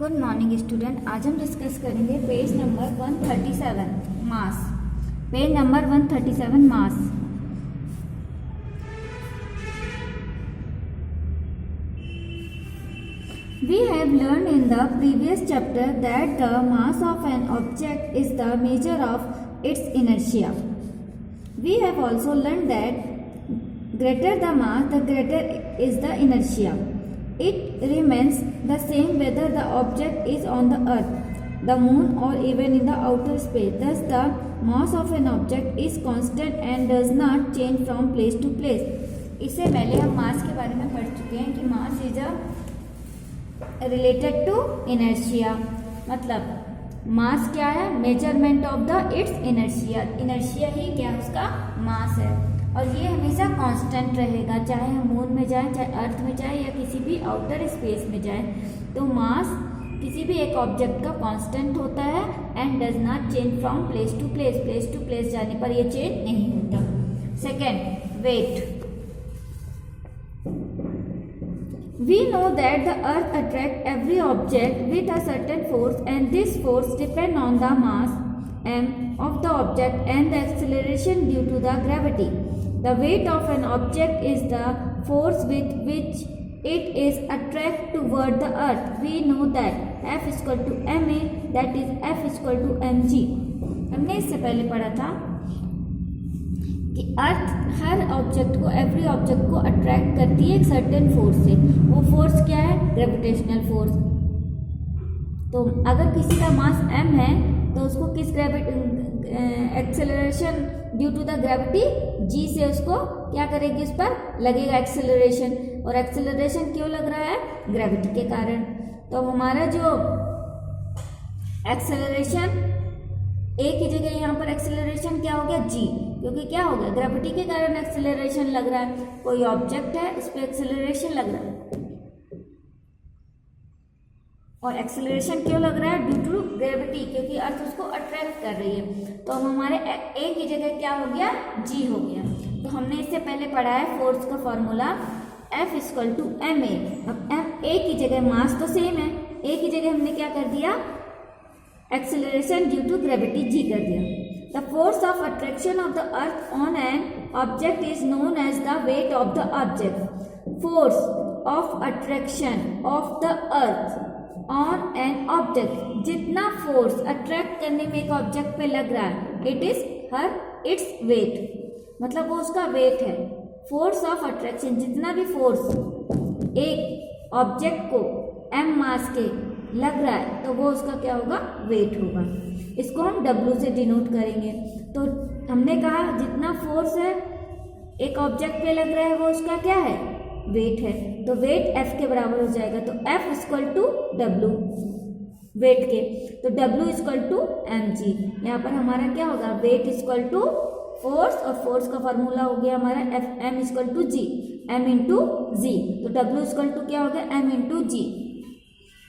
Good morning student. आज हम discuss करेंगे page number 137 mass. Page number 137 mass. We have learned in the previous chapter that the mass of an object is the measure of its inertia. We have also learned that greater the mass, the greater is the inertia. It remains the same whether the object is on the earth, the moon or even in the outer space. Thus the mass of an object is constant and does not change from place to place. इससे पहले हम मास के बारे में पढ़ चुके हैं कि mass is related to inertia. मतलब मास क्या है? Measurement of the its inertia. Inertia ही क्या है? उसका मास है और ये हमेशा कांस्टेंट रहेगा, चाहे हम मून में जाएं, चाहे अर्थ में जाएं या किसी भी आउटर स्पेस में जाएं। तो मास किसी भी एक ऑब्जेक्ट का कांस्टेंट होता है and does not change from place to place. Place to place जाने पर ये चेंज नहीं होता। Second, wait. We know that the earth attracts every object with a certain force and this force depends on the mass m of the object and the acceleration due to the gravity. The weight of an object is the force with which it is attracted toward the earth. We know that F is equal to ma, that is F is equal to mg. हमने इससे पहले पढ़ा था कि अर्थ हर object को, every object को attract करती है एक सर्टेन फोर्स से। वो फोर्स क्या है? Gravitational force. तो अगर किसी का मास m है तो उसको किस acceleration due to the gravity g से उसको क्या करेगी? उस पर लगेगा एक्सेलरेशन। और एक्सेलरेशन क्यों लग रहा है? ग्रेविटी के कारण। तो हमारा जो एक्सेलरेशन एक ही जगह यहाँ पर एक्सेलरेशन क्या हो गया? g, क्योंकि क्या हो गया? ग्रेविटी के कारण एक्सेलरेशन लग रहा है। कोई ऑब्जेक्ट है, उस पर एक्सेलरेशन लग रहा है और एक्सेलरेशन क्यों लग रहा है? ड्यू टू ग्रेविटी, क्योंकि अर्थ उसको अट्रैक्ट कर रही है। तो हमारे एक ही जगह क्या हो गया? g हो गया। तो हमने इससे पहले पढ़ा है फोर्स का formula F is equal to ma। अब F एक ही जगह, मास तो सेम है, एक ही जगह हमने क्या कर दिया? Acceleration due to gravity g कर दिया। The force of attraction of the earth on an object is known as the weight of the object. Force of attraction of the earth on an object, जितना force attract करने में एक object पे लग रहा है, it is her its weight. मतलब वो उसका वेट है। फोर्स ऑफ अट्रैक्शन, जितना भी फोर्स एक ऑब्जेक्ट को m मास के लग रहा है तो वो उसका क्या होगा? वेट होगा। इसको हम W से डिनोट करेंगे। तो हमने कहा जितना फोर्स है एक ऑब्जेक्ट पे लग रहा है वो उसका क्या है? वेट है। तो वेट F के बराबर हो जाएगा। तो F equal to W, weight के, तो W इक्वल टू mg। यहाँ पर हमारा क्या होगा? वेट इक्वल टू फोर्स, और फोर्स का फॉर्मूला हो गया हमारा m equal to g, m into g. तो W इक्वल टू क्या हो गया? m into g.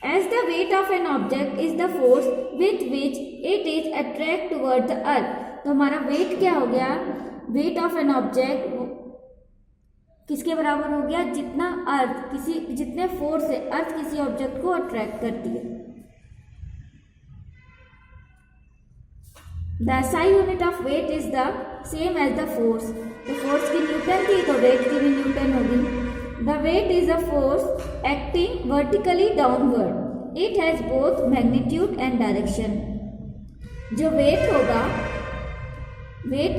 As the weight of an object is the force with which it is attracted toward the earth. तो हमारा wait क्या हो गया? Weight of an object किसके बराबर हो गया? जितना अर्थ जितने फोर्स से अर्थ किसी ऑब्जेक्ट को अट्रैक्ट करती है। The SI unit of weight is the same as the force. तो फोर्स की न्यूटन थी तो वेट की भी न्यूटन होगी। The weight is a force acting vertically downward. It has both magnitude and direction. जो वेट होगा, वेट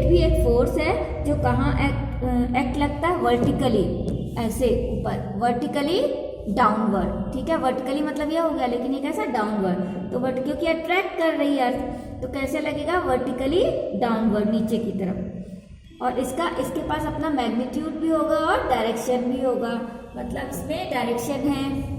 भी एक फोर्स है जो कहाँ एक्ट लगता है? वर्टिकली, ऐसे ऊपर, वर्टिकली डाउनवर्ड। ठीक है, वर्टिकली मतलब यह हो गया, लेकिन ये कैसा? डाउनवर्ड। तो क्योंकि अट्रैक्ट कर रही है अर्थ, तो कैसे लगेगा? वर्टिकली डाउनवर्ड, नीचे की तरफ। और इसके पास अपना मैग्नीट्यूड भी होगा और डायरेक्शन भी होगा। मतलब इसमें डायरेक्शन है।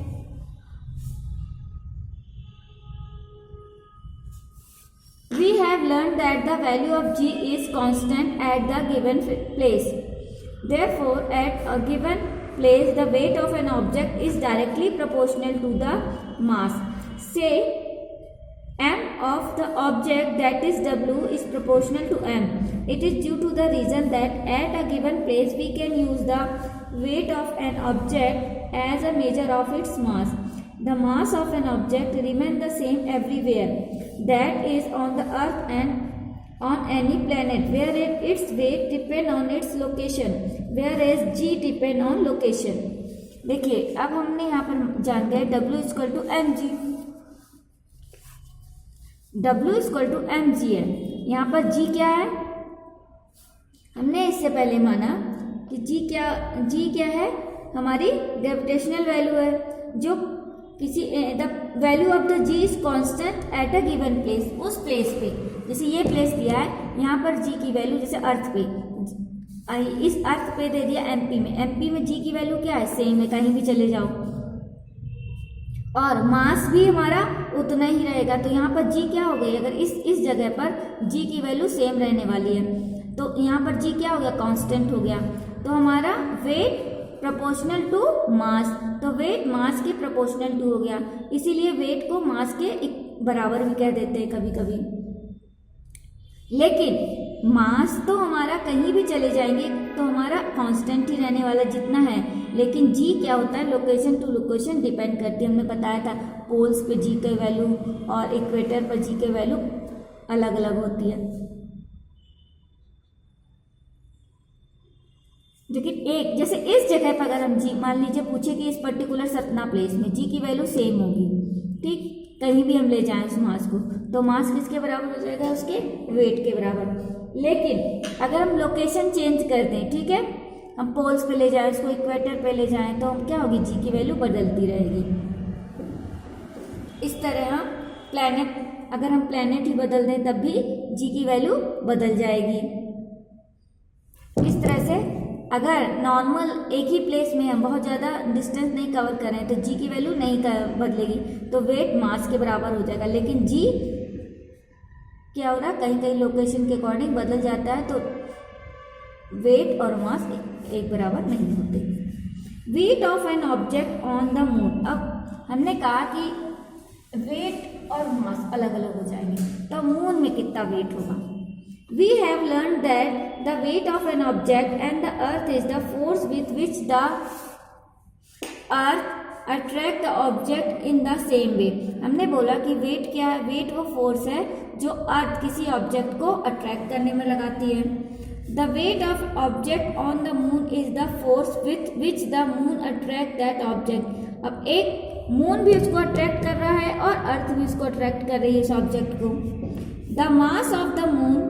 We have learned that the value of g is constant at the given place. Therefore, at a given place, the weight of an object is directly proportional to the mass. Say m of the object, that is W, is proportional to m. It is due to the reason that at a given place we can use the weight of an object as a measure of its mass. The mass of an object remain the same everywhere, that is on the earth and on any planet, where its weight depend on its location, whereas g depend on location. देखिए अब हमने यहाँ पर जान गए W equal to M G, W equal to M G है। यहाँ पर g क्या है, हमने इससे पहले माना कि g क्या है, हमारी ग्रेविटेशनल वैल्यू है, जो किसी the value of the G is constant at a given place, उस प्लेस पे, जैसे ये प्लेस दिया है यहाँ पर जी की वैल्यू, जैसे अर्थ पे, इस अर्थ पे दे दिया एमपी में जी की वैल्यू क्या है, सेम है, कहीं भी चले जाओ, और मास भी हमारा उतना ही रहेगा। तो यहाँ पर जी क्या हो गई, अगर इस जगह पर जी की वैल्यू सेम रहने वाली है तो यहाँ पर जी क्या हो गया, कांस्टेंट हो गया। तो हमारा वेट प्रोपोर्शनल टू मास, तो वेट मास के प्रोपोर्शनल टू हो गया, इसीलिए वेट को मास के बराबर भी कह देते हैं कभी कभी। लेकिन मास तो हमारा कहीं भी चले जाएंगे तो हमारा कांस्टेंट ही रहने वाला जितना है, लेकिन जी क्या होता है, लोकेशन टू लोकेशन डिपेंड करती है। हमने बताया था पोल्स पे जी के वैल्यू और इक्वेटर पर जी के वैल्यू अलग अलग होती है। लेकिन एक जैसे इस जगह पर अगर हम जी मान लीजिए पूछे कि इस पर्टिकुलर सतना प्लेस में जी की वैल्यू सेम होगी, ठीक, कहीं भी हम ले जाएं उस मास को, तो मास किसके बराबर हो जाएगा, उसके वेट के बराबर। लेकिन अगर हम लोकेशन चेंज कर दें, ठीक है, हम पोल्स पे ले जाएं, उसको इक्वेटर पे ले जाएं, तो हम क्या होगी, जी की वैल्यू बदलती रहेगी। इस तरह हम प्लैनेट, अगर हम प्लैनेट ही बदल दें तब भी जी की वैल्यू बदल जाएगी। इस तरह से अगर नॉर्मल एक ही प्लेस में हम बहुत ज़्यादा डिस्टेंस नहीं कवर करें तो जी की वैल्यू नहीं बदलेगी, तो वेट मास के बराबर हो जाएगा। लेकिन जी क्या हो रहा है, कहीं कहीं लोकेशन के अकॉर्डिंग बदल जाता है, तो वेट और मास एक बराबर नहीं होते। Weight of an object on the moon, अब हमने कहा कि वेट और मास अलग अलग हो जाएंगे, तो मून में कितना वेट होगा। We have learned that the weight of an object and the earth is the force with which the earth attract the object in the same way. हमने बोला कि वेट क्या है, वेट वो फोर्स है जो अर्थ किसी ऑब्जेक्ट को अट्रैक्ट करने में लगाती है। The weight of object on the moon is the force with which the moon attract that object. अब एक मून भी उसको अट्रैक्ट कर रहा है और अर्थ भी उसको अट्रैक्ट कर रही है इस ऑब्जेक्ट को। The mass of the moon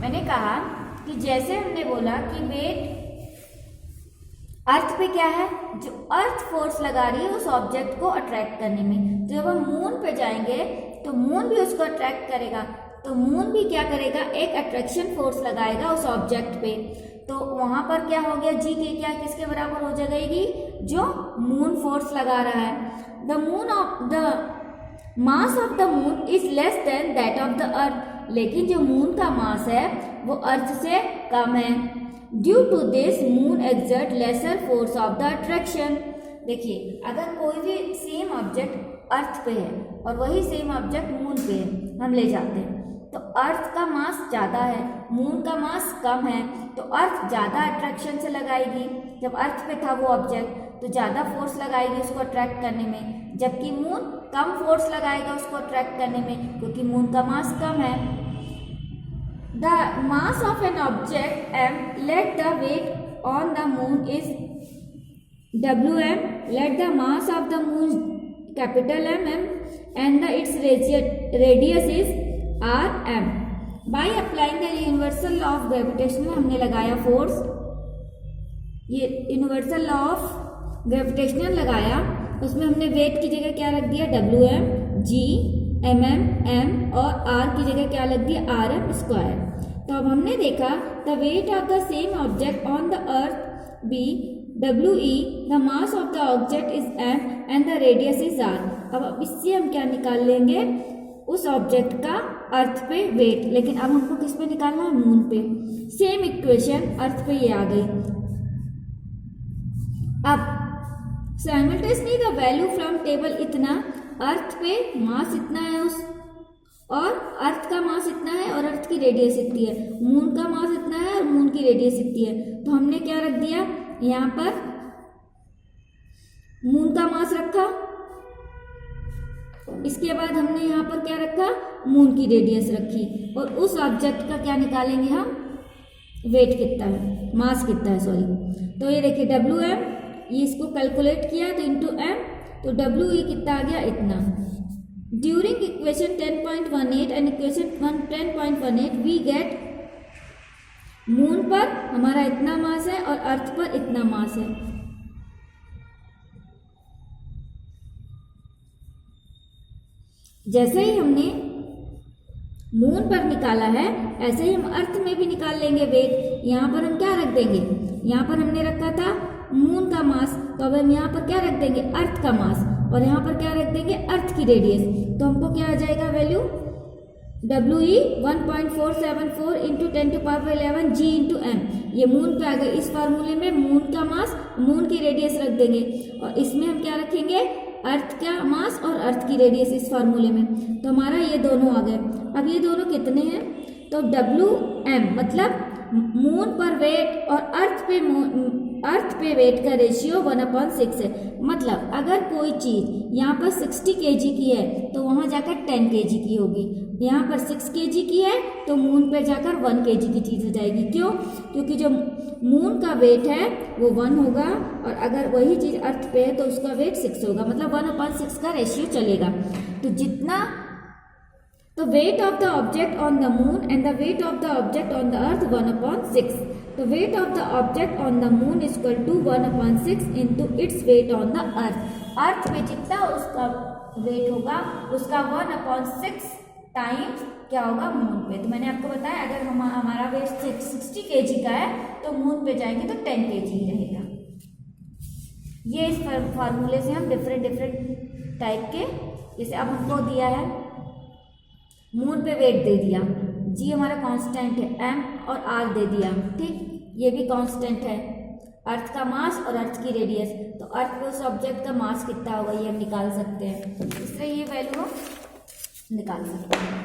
मैंने कहा कि जैसे हमने बोला कि वेट अर्थ पे क्या है, जो अर्थ फोर्स लगा रही है उस ऑब्जेक्ट को अट्रैक्ट करने में, तो जब हम मून पे जाएंगे तो मून भी उसको अट्रैक्ट करेगा, तो मून भी क्या करेगा, एक अट्रैक्शन फोर्स लगाएगा उस ऑब्जेक्ट पे, तो वहां पर क्या हो गया, जी के क्या किसके बराबर हो जाएगी, जो मून फोर्स लगा रहा है। The mass of the moon is less than that of the earth, लेकिन जो मून का मास है वो अर्थ से कम है। Due to this moon exert lesser force of the attraction. देखिए अगर कोई भी सेम ऑब्जेक्ट अर्थ पे है और वही सेम ऑब्जेक्ट मून पे है, हम ले जाते हैं, तो अर्थ का मास ज़्यादा है, मून का मास कम है, तो अर्थ ज़्यादा अट्रैक्शन से लगाएगी। जब अर्थ पे था वो ऑब्जेक्ट तो ज़्यादा फोर्स लगाएगी उसको अट्रैक्ट करने में, जबकि मून कम फोर्स लगाएगा उसको अट्रैक्ट करने में, क्योंकि मून का मास कम है। The mass of an object M, let the weight on the moon is WM, let the mass of the moon capital MM and its radius is RM. By applying the universal law of gravitation, हमने लगाया force, ये universal law of gravitational लगाया, उसमें हमने wait की जगह क्या रख दिया, WM, G, MM, M और R की जगह क्या लग दिया, RM स्क्वायर। तो अब हमने देखा the weight of the same object on the earth be WE, the mass of the object is M and the radius is R। अब इससे हम क्या निकाल लेंगे, उस ऑब्जेक्ट का अर्थ पे वेट, लेकिन अब हमको किस पे निकालना है, मून पे। सेम इक्वेशन अर्थ पे ये आ गई। अब simultaneously the value from table इतना, अर्थ पे मास इतना है उस, और अर्थ का मास इतना है और अर्थ की रेडियस इतनी है, मून का मास इतना है और रेडियस इतनी है, तो हमने क्या रख दिया यहाँ पर, मून का मास रखा, इसके बाद हमने यहाँ पर क्या रखा, मून की रेडियस रखी, और उस ऑब्जेक्ट का क्या निकालेंगे हम, वेट कितना है, मास कितना है सॉरी। तो ये देखिए WM, ये इसको कैलकुलेट किया तो इंटू m, तो WE कितना आ गया, इतना। During equation 10.18 and equation 10.18 we get moon पर हमारा इतना मास है और अर्थ पर इतना मास है। जैसे ही हमने मून पर निकाला है ऐसे ही हम अर्थ में भी निकाल लेंगे वेट। यहाँ पर हम क्या रख देंगे, यहाँ पर हमने रखा था मून का मास, तो अब हम यहाँ पर क्या रख देंगे, अर्थ का मास, और यहाँ पर क्या रख देंगे, अर्थ की रेडियस। तो हमको क्या आ जाएगा value, WE 1.474 into 10⁻11 G into M, ये मून पे आ गए। इस फार्मूले में मून का मास, मून की रेडियस रख देंगे, और इसमें हम क्या रखेंगे, अर्थ का मास और अर्थ की रेडियस इस फार्मूले में। तो हमारा ये दोनों आ गए। अब ये दोनों कितने हैं, तो WM मतलब मून पर वेट और अर्थ पे वेट का रेशियो 1/6 है। मतलब अगर कोई चीज़ यहाँ पर 60 kg की है तो वहाँ जाकर 10 kg की होगी, यहाँ पर 6 kg की है तो मून पे जाकर 1 kg की चीज़ हो जाएगी। क्यों, क्योंकि जो मून का वेट है वो 1 होगा, और अगर वही चीज़ अर्थ पे है तो उसका वेट 6 होगा, मतलब 1/6 का रेशियो चलेगा। तो जितना, तो weight of the object on the moon and the weight of the object on the earth 1/6। तो weight of the object on the moon is equal to 1/6 into its weight on the earth. Earth पे जितना उसका wait होगा उसका 1/6 times क्या होगा, moon पे। तो मैंने आपको बताया अगर हमारा वेट 60 kg का है तो मून पे जाएंगे तो 10 kg ही रहेगा। ये इस फार्मूले से हम डिफरेंट टाइप के, जैसे अब हमको दिया है मून पे वेट दे दिया, G हमारा कांस्टेंट है, M और R दे दिया, ठीक, ये भी कांस्टेंट है। अर्थ का मास और अर्थ की रेडियस, तो अर्थ पे उस ऑब्जेक्ट का मास कितना होगा ये हम निकाल सकते हैं। इस तरह ये वैल्यू हम निकाल सकते हैं।